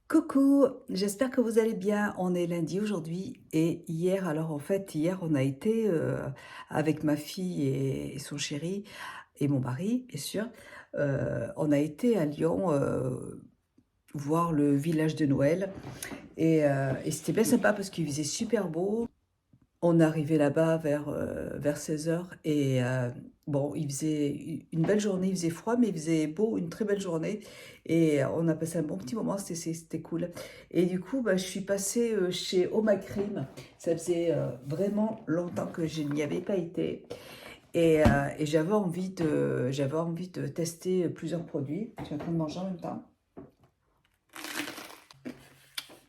Coucou, j'espère que vous allez bien. On est lundi aujourd'hui et hier, alors en fait, hier, on a été avec ma fille et son chéri et mon mari, bien sûr. On a été à Lyon voir le village de Noël et c'était bien sympa parce qu'il faisait super beau. On est arrivé là-bas vers 16 heures et bon, il faisait une belle journée, il faisait froid, mais il faisait beau, une très belle journée et on a passé un bon petit moment, c'était cool. Et du coup, bah, je suis passée chez Oma Crime. Ça faisait vraiment longtemps que je n'y avais pas été et j'avais envie de tester plusieurs produits. Je suis en train de manger en même temps.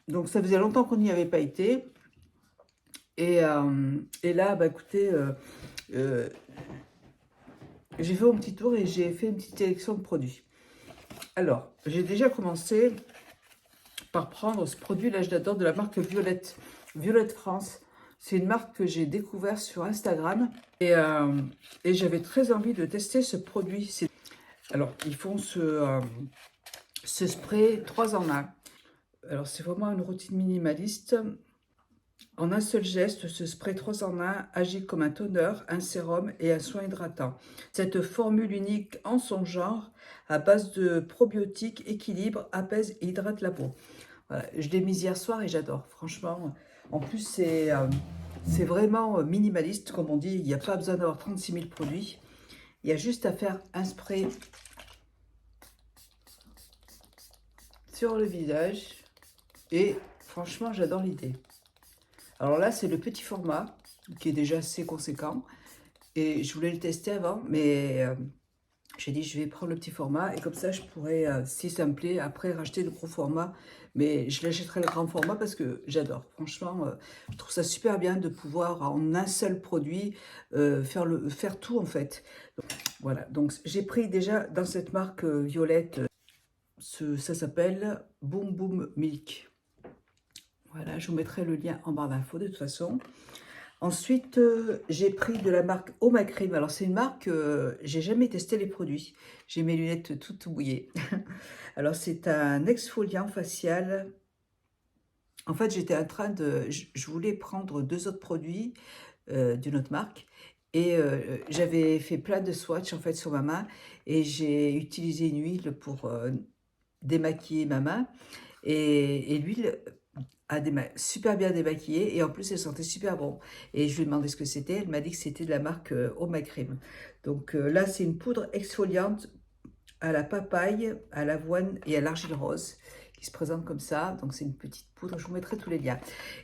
Donc ça faisait longtemps qu'on n'y avait pas été. Et là, bah, écoutez, euh, j'ai fait mon petit tour et j'ai fait une petite sélection de produits. Alors, j'ai déjà commencé par prendre ce produit, là je l'adore, de la marque Violette, Violette France. C'est une marque que j'ai découvert sur Instagram et j'avais très envie de tester ce produit. Alors, ils font ce spray 3 en 1. Alors, c'est vraiment une routine minimaliste. En un seul geste, ce spray 3 en 1 agit comme un toner, un sérum et un soin hydratant. Cette formule unique en son genre, à base de probiotiques, équilibre, apaise et hydrate la peau. Voilà, je l'ai mise hier soir et j'adore, franchement. En plus, c'est vraiment minimaliste, comme on dit. Il n'y a pas besoin d'avoir 36 000 produits. Il y a juste à faire un spray sur le visage. Et franchement, j'adore l'idée. Alors là, c'est le petit format, qui est déjà assez conséquent. Et je voulais le tester avant, mais j'ai dit je vais prendre le petit format et comme ça je pourrais, si ça me plaît, après racheter le gros format. Mais je l'achèterai le grand format parce que j'adore. Franchement, je trouve ça super bien de pouvoir en un seul produit faire tout en fait. Donc, voilà, donc j'ai pris déjà dans cette marque Violette, ça s'appelle Boom Boom Milk. Voilà, je vous mettrai le lien en barre d'infos de toute façon. Ensuite, j'ai pris de la marque Omacrim. Alors, c'est une marque, j'ai jamais testé les produits. J'ai mes lunettes toutes mouillées. Alors, c'est un exfoliant facial. En fait, j'étais en train de... Je voulais prendre deux autres produits d'une autre marque. Et j'avais fait plein de swatchs en fait sur ma main. Et j'ai utilisé une huile pour démaquiller ma main. Et l'huile a super bien démaquillée et en plus elle sentait super bon. Et je lui ai demandé ce que c'était, elle m'a dit que c'était de la marque Oma Cream. Donc là c'est une poudre exfoliante à la papaye, à l'avoine et à l'argile rose qui se présente comme ça. Donc c'est une petite poudre, je vous mettrai tous les liens.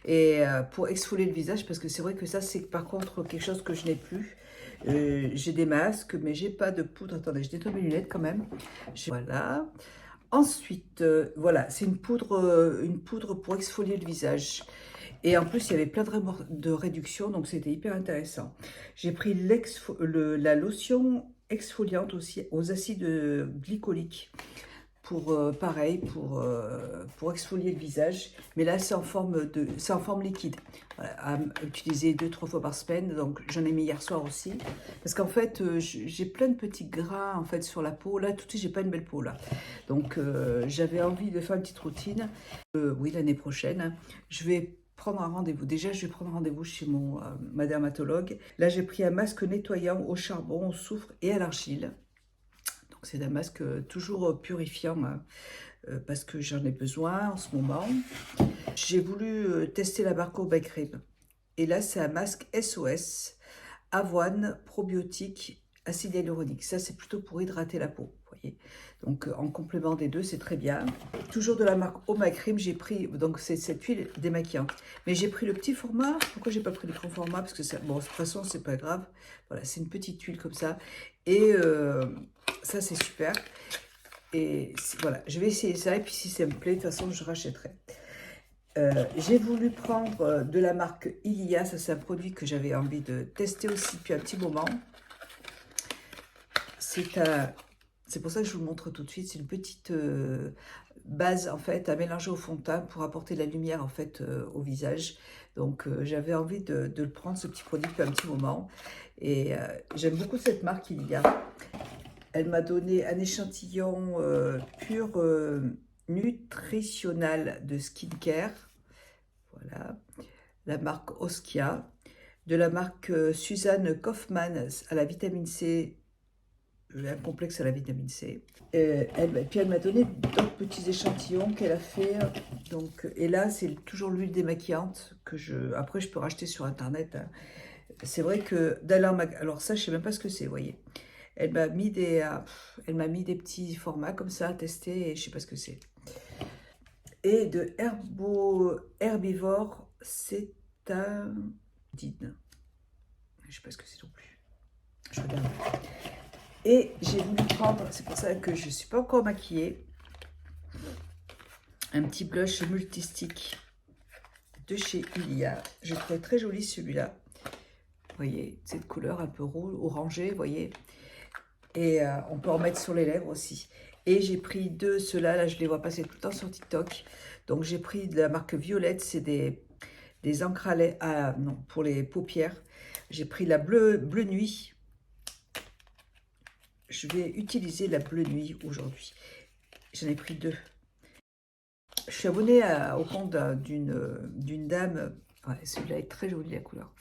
Et pour exfolier le visage, parce que c'est vrai que ça c'est par contre quelque chose que je n'ai plus. J'ai des masques mais j'ai pas de poudre. Attendez, je nettoie mes lunettes quand même. Voilà. Ensuite, voilà, c'est une poudre pour exfolier le visage. Et en plus, il y avait plein de réductions, donc c'était hyper intéressant. J'ai pris la lotion exfoliante aussi aux acides glycoliques pour pareil pour exfolier le visage, mais là c'est en forme liquide. Voilà, à utiliser 2-3 fois par semaine. Donc j'en ai mis hier soir aussi parce qu'en fait j'ai plein de petits gras en fait sur la peau. Là tout de suite j'ai pas une belle peau là, donc j'avais envie de faire une petite routine. Oui, l'année prochaine hein, je vais prendre un rendez-vous. Déjà, je vais prendre rendez-vous chez ma dermatologue. Là, j'ai pris un masque nettoyant au charbon, au soufre et à l'argile. C'est un masque toujours purifiant hein, parce que j'en ai besoin en ce moment. J'ai voulu tester la Barco by Cream. Et là, c'est un masque SOS, avoine, probiotique, acide hyaluronique. Ça, c'est plutôt pour hydrater la peau. Vous voyez. Donc, en complément des deux, c'est très bien. Toujours de la marque Oma Cream, j'ai pris, donc c'est cette huile démaquillante. Mais j'ai pris le petit format. Pourquoi j'ai pas pris le grand format? Parce que, bon, de toute façon, c'est pas grave. Voilà, c'est une petite huile comme ça. Et ça, c'est super. Et voilà, je vais essayer ça. Et puis, si ça me plaît, de toute façon, je rachèterai. J'ai voulu prendre de la marque Ilia. Ça, c'est un produit que j'avais envie de tester aussi depuis un petit moment. C'est pour ça que je vous le montre tout de suite. C'est une petite base en fait à mélanger au fond de teint pour apporter de la lumière en fait au visage. Donc j'avais envie de le prendre ce petit produit depuis un petit moment. Et j'aime beaucoup cette marque Ilia. Elle m'a donné un échantillon pur nutritionnal de skincare. Voilà. La marque Oskia. De la marque Suzanne Kaufmann à la vitamine C. Un complexe à la vitamine C. Puis elle m'a donné d'autres petits échantillons qu'elle a fait. Donc, et là, c'est toujours l'huile démaquillante que après je peux racheter sur internet. Hein. C'est vrai que alors ça, je sais même pas ce que c'est, vous voyez. Elle m'a mis des petits formats comme ça à tester et je sais pas ce que c'est. Et de herbivore cétadine. Je sais pas ce que c'est non plus. Je regarde. Et j'ai voulu prendre, c'est pour ça que je ne suis pas encore maquillée, un petit blush multistick de chez Ilia. Je trouve très joli celui-là. Vous voyez, cette couleur un peu rouge, orangée, vous voyez. Et on peut en mettre sur les lèvres aussi. Et j'ai pris ceux-là, là je les vois passer tout le temps sur TikTok. Donc j'ai pris de la marque Violette, c'est des encres à lèvres, non, pour les paupières. J'ai pris la bleu nuit. Je vais utiliser la bleu nuit aujourd'hui. J'en ai pris 2. Je suis abonnée au compte d'une dame. Ouais, celui-là est très joli la couleur.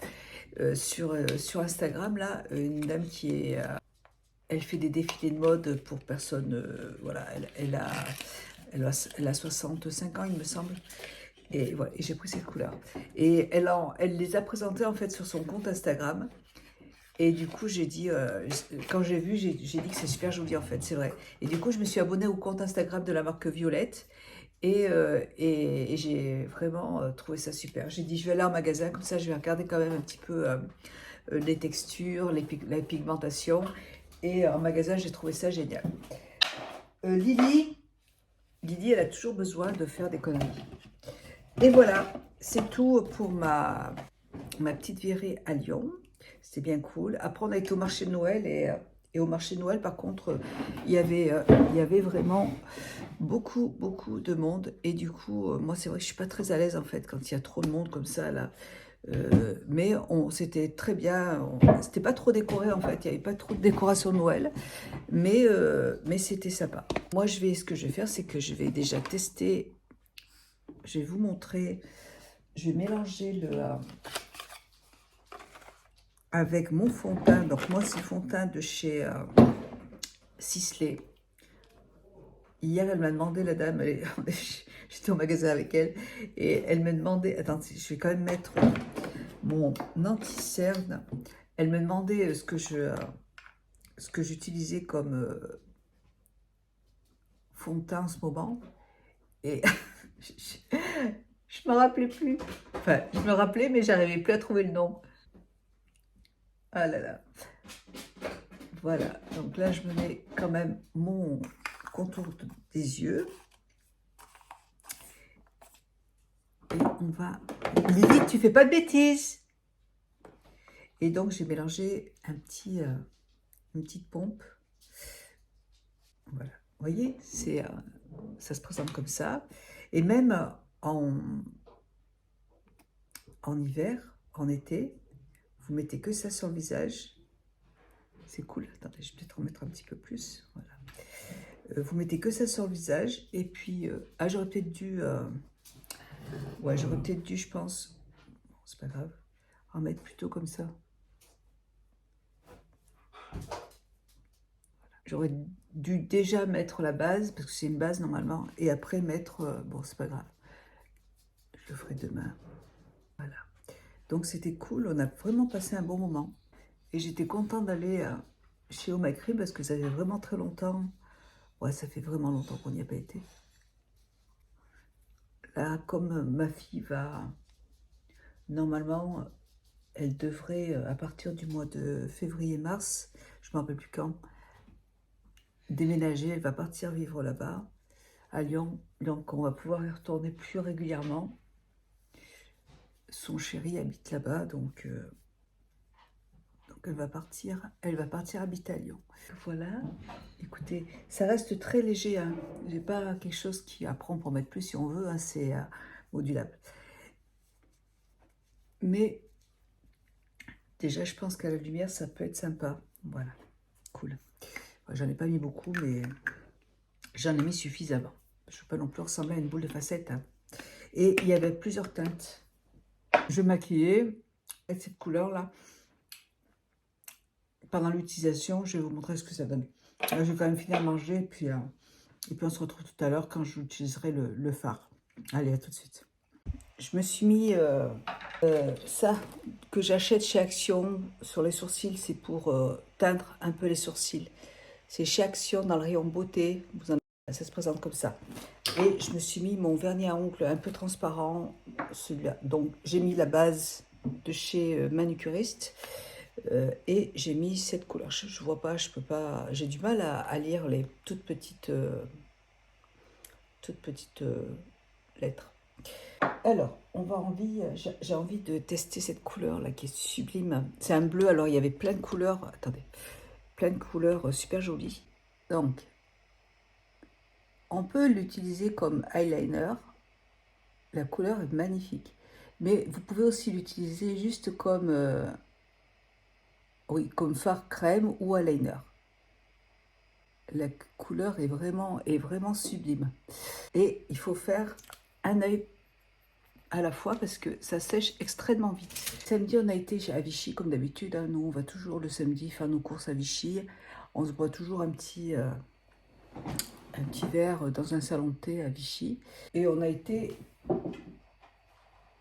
Sur Instagram, là, une dame qui est... elle fait des défilés de mode pour personnes... voilà, elle a 65 ans, il me semble. Et voilà, et j'ai pris cette couleur. Et elle les a présentées en fait sur son compte Instagram. Et du coup, j'ai dit, quand j'ai vu, j'ai dit que c'est super joli en fait, c'est vrai. Et du coup, je me suis abonnée au compte Instagram de la marque Violette. Et j'ai vraiment trouvé ça super. J'ai dit, je vais aller en magasin, comme ça, je vais regarder quand même un petit peu les textures, la pigmentation. Et en magasin, j'ai trouvé ça génial. Lily, elle a toujours besoin de faire des conneries. Et voilà, c'est tout pour ma petite virée à Lyon. C'était bien cool. Après, on a été au marché de Noël et au marché de Noël, par contre, il y avait vraiment beaucoup de monde. Et du coup, moi, c'est vrai que je suis pas très à l'aise en fait quand il y a trop de monde comme ça là. Mais c'était très bien. C'était pas trop décoré en fait. Il n'y avait pas trop de décoration de Noël, mais c'était sympa. Moi, ce que je vais faire, c'est que je vais déjà tester. Je vais vous montrer. Je vais mélanger avec mon fond de teint. Donc moi, c'est le fond de teint de chez Sisley. Hier, elle m'a demandé, la dame, j'étais au magasin avec elle, et elle m'a demandé, attends, je vais quand même mettre mon anti-cerne. Elle me demandait ce que j'utilisais comme fond de teint en ce moment, et je me rappelais plus. Enfin, je me rappelais, mais j'arrivais plus à trouver le nom. Ah là là. Voilà, donc là, je me mets quand même mon contour des yeux. Et on va... Lily, tu fais pas de bêtises. Et donc, j'ai mélangé une petite pompe. Voilà. Vous voyez, ça se présente comme ça. Et même en hiver, en été, vous mettez que ça sur le visage. C'est cool. Attendez, je vais peut-être en mettre un petit peu plus. Voilà. Vous mettez que ça sur le visage. Et puis, j'aurais peut-être dû... ouais, j'aurais peut-être dû, je pense... Bon, c'est pas grave. En mettre plutôt comme ça. J'aurais dû déjà mettre la base, parce que c'est une base normalement, et après mettre... bon, c'est pas grave. Je le ferai demain. Voilà. Donc c'était cool, on a vraiment passé un bon moment. Et j'étais contente d'aller chez Omacry parce que ça fait vraiment très longtemps. Ouais, ça fait vraiment longtemps qu'on n'y a pas été. Là, comme ma fille va... Normalement, elle devrait, à partir du mois de février-mars, je ne me rappelle plus quand, déménager. Elle va partir vivre là-bas, à Lyon. Donc, on va pouvoir y retourner plus régulièrement. Son chéri habite là-bas, donc elle va partir habiter à Lyon. Voilà, écoutez, ça reste très léger, hein. J'ai pas quelque chose qui apprend pour mettre plus si on veut, hein, c'est modulable. Mais déjà, je pense qu'à la lumière, ça peut être sympa. Voilà, cool. J'en ai pas mis beaucoup, mais j'en ai mis suffisamment. Je ne veux pas non plus ressembler à une boule de facettes. Hein. Et il y avait plusieurs teintes. Je maquillais avec cette couleur-là. Pendant l'utilisation, je vais vous montrer ce que ça donne. Là, je vais quand même finir à manger et puis on se retrouve tout à l'heure quand j'utiliserai le fard. Allez, à tout de suite. Je me suis mis ça que j'achète chez Action sur les sourcils, c'est pour teindre un peu les sourcils. C'est chez Action dans le rayon beauté, ça se présente comme ça. Et je me suis mis mon vernis à ongles un peu transparent, celui-là. Donc j'ai mis la base de chez Manucuriste et j'ai mis cette couleur. Je vois pas, je peux pas, j'ai du mal à lire les toutes petites lettres. Alors, j'ai envie de tester cette couleur là qui est sublime. C'est un bleu, alors il y avait plein de couleurs, attendez, plein de couleurs super jolies. Donc, on peut l'utiliser comme eyeliner. La couleur est magnifique. Mais vous pouvez aussi l'utiliser juste comme, oui, comme fard crème ou eyeliner. La couleur est vraiment sublime. Et il faut faire un œil à la fois parce que ça sèche extrêmement vite. Samedi, on a été à Vichy comme d'habitude. Hein. Nous, on va toujours le samedi faire nos courses à Vichy. On se boit toujours un petit verre dans un salon de thé à Vichy. Et on a été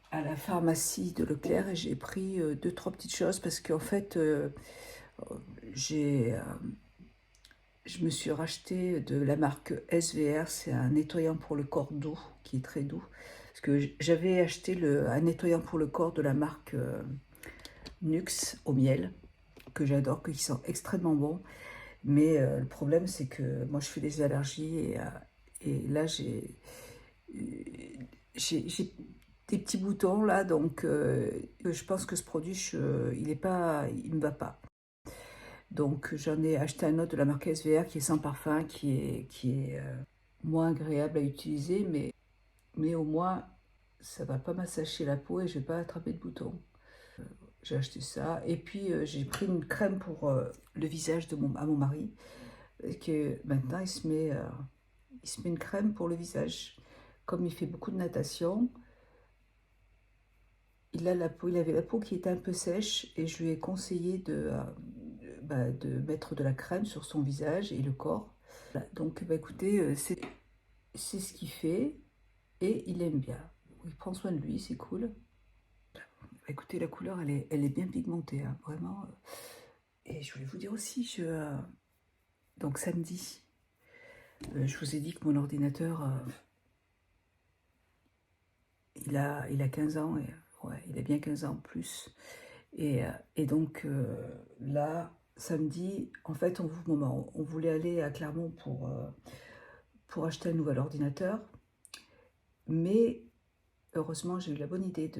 à la pharmacie de Leclerc et j'ai pris 2-3 petites choses parce qu'en fait, je me suis racheté de la marque SVR, c'est un nettoyant pour le corps doux, qui est très doux. Parce que j'avais acheté un nettoyant pour le corps de la marque Nuxe au miel, que j'adore, qui sont extrêmement bons. Mais le problème, c'est que moi, je fais des allergies et là, j'ai des petits boutons là, donc je pense que ce produit, il ne me va pas. Donc j'en ai acheté un autre de la marque SVR qui est sans parfum, qui est moins agréable à utiliser, mais au moins ça va pas m'assécher la peau et je vais pas attraper de boutons. J'ai acheté ça et puis j'ai pris une crème pour le visage à mon mari, que maintenant il se met une crème pour le visage. Comme il fait beaucoup de natation, il avait la peau qui était un peu sèche et je lui ai conseillé de mettre de la crème sur son visage et le corps. Voilà. Donc écoutez, c'est ce qu'il fait et il aime bien. Il prend soin de lui, c'est cool. Écoutez, la couleur, elle est bien pigmentée, hein, vraiment. Et je voulais vous dire aussi, donc samedi, je vous ai dit que mon ordinateur, il a 15 ans, et, ouais, il a bien 15 ans plus. Et donc là, samedi, en fait, on voulait aller à Clermont pour acheter un nouvel ordinateur. Mais heureusement, j'ai eu la bonne idée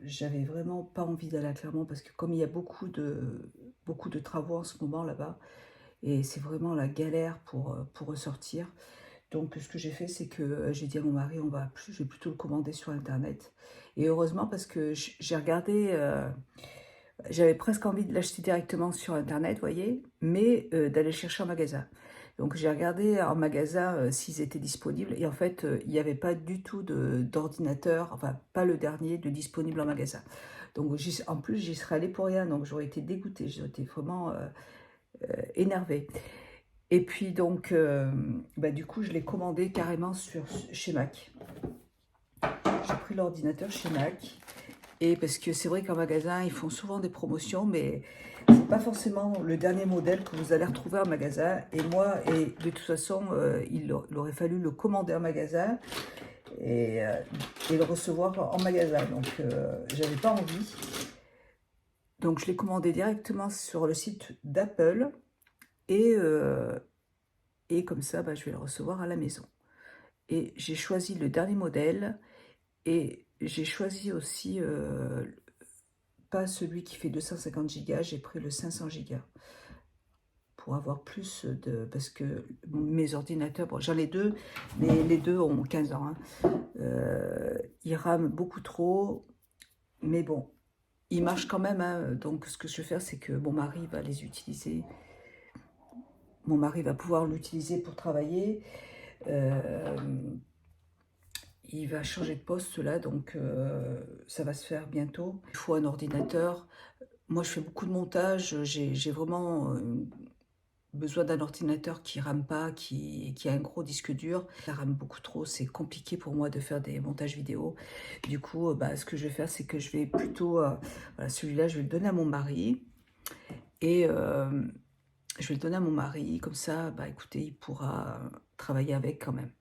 j'avais vraiment pas envie d'aller à Clermont parce que comme il y a beaucoup de travaux en ce moment là-bas, et c'est vraiment la galère pour ressortir. Donc ce que j'ai fait, c'est que j'ai dit à mon mari, je vais plutôt le commander sur Internet. Et heureusement parce que j'ai regardé, j'avais presque envie de l'acheter directement sur Internet, vous voyez, mais d'aller le chercher en magasin. Donc j'ai regardé en magasin s'ils étaient disponibles et en fait il n'y avait pas du tout d'ordinateur, enfin pas le dernier de disponible en magasin. Donc en plus j'y serais allée pour rien, donc j'aurais été dégoûtée, j'aurais été vraiment énervée. Et puis donc du coup je l'ai commandé carrément chez Mac. J'ai pris l'ordinateur chez Mac. Et parce que c'est vrai qu'en magasin, ils font souvent des promotions, mais c'est pas forcément le dernier modèle que vous allez retrouver en magasin. Et de toute façon, il aurait fallu le commander en magasin et le recevoir en magasin. Donc, j'avais pas envie. Donc, je l'ai commandé directement sur le site d'Apple et comme ça, je vais le recevoir à la maison. Et j'ai choisi le dernier modèle et j'ai choisi aussi pas celui qui fait 250 Go, j'ai pris le 500 Go pour avoir plus parce que mes ordinateurs, bon, j'en ai deux, mais les deux ont 15 ans. Hein. Ils rament beaucoup trop, mais bon, ils marchent quand même. Hein. Donc, ce que je vais faire, c'est que mon mari va les utiliser. Mon mari va pouvoir l'utiliser pour travailler. il va changer de poste là, donc ça va se faire bientôt. Il faut un ordinateur. Moi, je fais beaucoup de montage, j'ai vraiment besoin d'un ordinateur qui rame pas, qui a un gros disque dur. Ça rame beaucoup trop, c'est compliqué pour moi de faire des montages vidéo. Du coup, bah, ce que je vais faire, c'est que je vais plutôt... voilà, celui-là, je vais le donner à mon mari. Et je vais le donner à mon mari, comme ça, bah, écoutez, il pourra travailler avec quand même.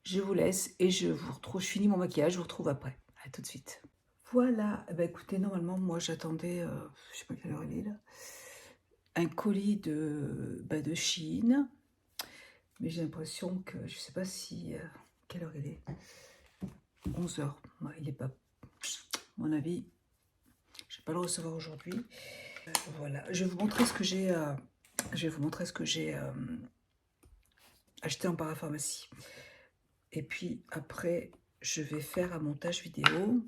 Je vous laisse et je vous retrouve, je finis mon maquillage, je vous retrouve après. À tout de suite. Voilà, eh ben, écoutez, normalement, moi j'attendais, je sais pas quelle heure il est là, un colis de Chine, mais j'ai l'impression que, je sais pas si, quelle heure il est, 11 heures, ouais, il est pas, à mon avis, je vais pas le recevoir aujourd'hui. Voilà, je vais vous montrer ce que j'ai, acheté en parapharmacie. Et puis après, je vais faire un montage vidéo.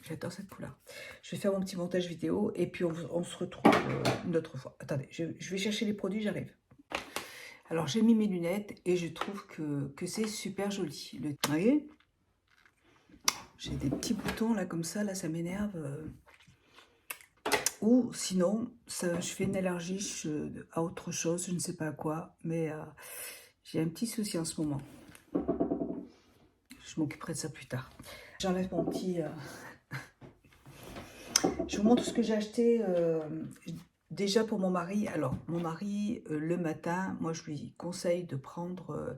J'adore cette couleur. Je vais faire mon petit montage vidéo et puis on se retrouve une autre fois. Attendez, je vais chercher les produits, j'arrive. Alors j'ai mis mes lunettes et je trouve que c'est super joli. Vous voyez, j'ai des petits boutons là comme ça, là ça m'énerve. Ou sinon, ça, je fais une allergie à autre chose, je ne sais pas à quoi, mais j'ai un petit souci en ce moment. Je m'occuperai de ça plus tard. J'enlève mon petit... Je vous montre ce que j'ai acheté déjà pour mon mari. Alors, mon mari, le matin, moi je lui conseille de prendre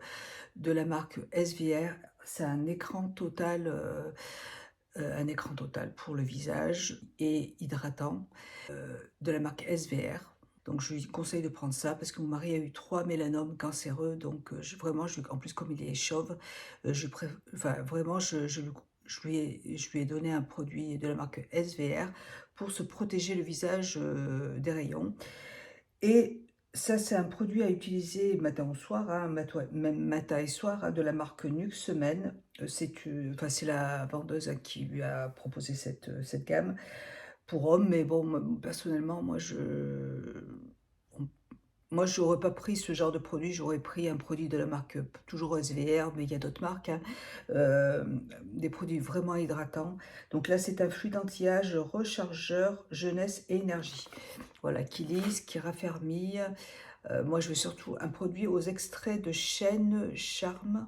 de la marque SVR. C'est un écran total pour le visage et hydratant de la marque SVR. Donc je lui conseille de prendre ça parce que mon mari a eu 3 mélanomes cancéreux. Donc vraiment, en plus comme il est chauve, vraiment je lui ai donné un produit de la marque SVR pour se protéger le visage des rayons. Et ça, c'est un produit à utiliser matin ou soir, hein, même matin et soir, hein, de la marque Nuxemen. C'est la vendeuse qui lui a proposé cette gamme pour hommes. Mais bon, personnellement, moi, je n'aurais pas pris ce genre de produit, j'aurais pris un produit de la marque, toujours SVR, mais il y a d'autres marques, hein, des produits vraiment hydratants. Donc là, c'est un fluide anti-âge rechargeur, jeunesse et énergie. Voilà, qui lisse, qui raffermit. Moi, je veux surtout un produit aux extraits de chêne charme.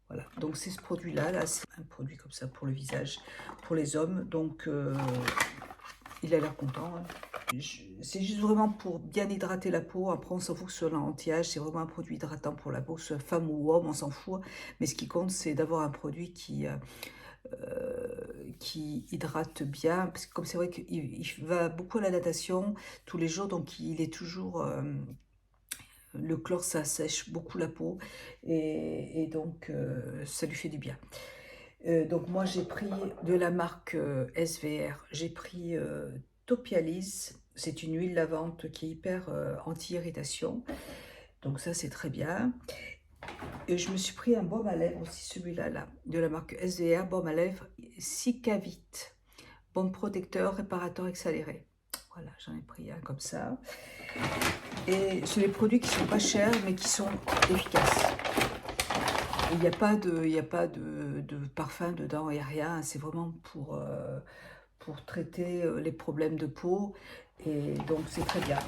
Voilà, donc c'est ce produit-là, là, c'est un produit comme ça pour le visage, pour les hommes. Donc, il a l'air content, hein. C'est juste vraiment pour bien hydrater la peau. Après, on s'en fout que ce soit l'anti-âge. C'est vraiment un produit hydratant pour la peau, que ce soit femme ou homme, on s'en fout. Mais ce qui compte, c'est d'avoir un produit qui hydrate bien. Parce que comme c'est vrai qu'il va beaucoup à la natation tous les jours, donc il est toujours... le chlore, ça sèche beaucoup la peau. Et donc, ça lui fait du bien. Donc moi j'ai pris de la marque SVR, j'ai pris Topialis, c'est une huile lavante qui est hyper anti-irritation, donc ça c'est très bien. Et je me suis pris un baume à lèvres aussi, celui-là, là, de la marque SVR, baume à lèvres Cicavite, baume protecteur, réparateur accéléré. Voilà, j'en ai pris un comme ça. Et c'est des produits qui sont pas chers mais qui sont efficaces. Il n'y a pas de parfum dedans, il n'y a rien. C'est vraiment pour traiter les problèmes de peau. Et donc, c'est très bien.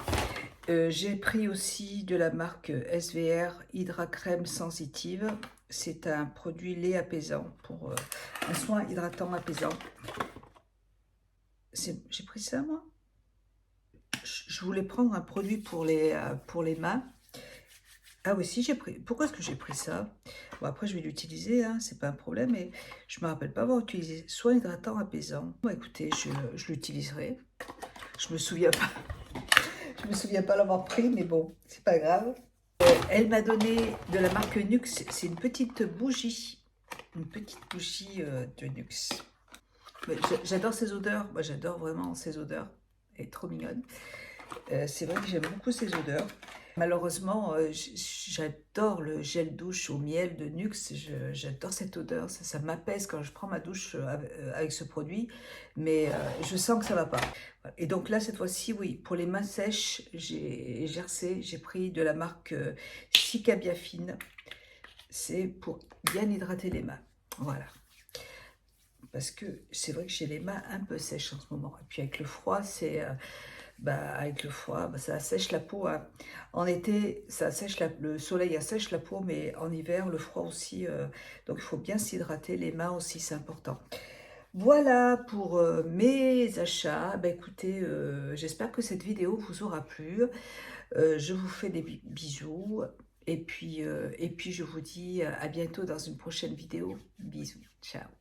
J'ai pris aussi de la marque SVR Hydra Crème Sensitive. C'est un produit lait apaisant pour un soin hydratant apaisant. J'ai pris ça, moi. Je voulais prendre un produit pour les mains. Ah oui, si j'ai pris. Pourquoi est-ce que j'ai pris ça? Bon, après, je vais l'utiliser, hein, c'est pas un problème, mais je me rappelle pas avoir utilisé soin hydratant apaisant. Bon, écoutez, je l'utiliserai. Je me souviens pas. Je me souviens pas l'avoir pris, mais bon, c'est pas grave. Elle m'a donné de la marque Nux. C'est une petite bougie. Une petite bougie de Nux. J'adore ces odeurs. Moi, j'adore vraiment ces odeurs. Elle est trop mignonne. C'est vrai que j'aime beaucoup ces odeurs. Malheureusement, j'adore le gel douche au miel de Nux. J'adore cette odeur. Ça m'apaise quand je prends ma douche avec ce produit. Mais je sens que ça ne va pas. Et donc là, cette fois-ci, oui, pour les mains sèches, j'ai pris de la marque Cicabiafine. c'est pour bien hydrater les mains. Voilà. Parce que c'est vrai que j'ai les mains un peu sèches en ce moment. Et puis avec le froid, avec le froid, ça sèche la peau, hein. En été, ça sèche le soleil assèche la peau, mais en hiver, le froid aussi. Donc il faut bien s'hydrater, les mains aussi, c'est important. Voilà pour mes achats. Écoutez, j'espère que cette vidéo vous aura plu. Je vous fais des bisous. Et puis je vous dis à bientôt dans une prochaine vidéo. Bisous, ciao.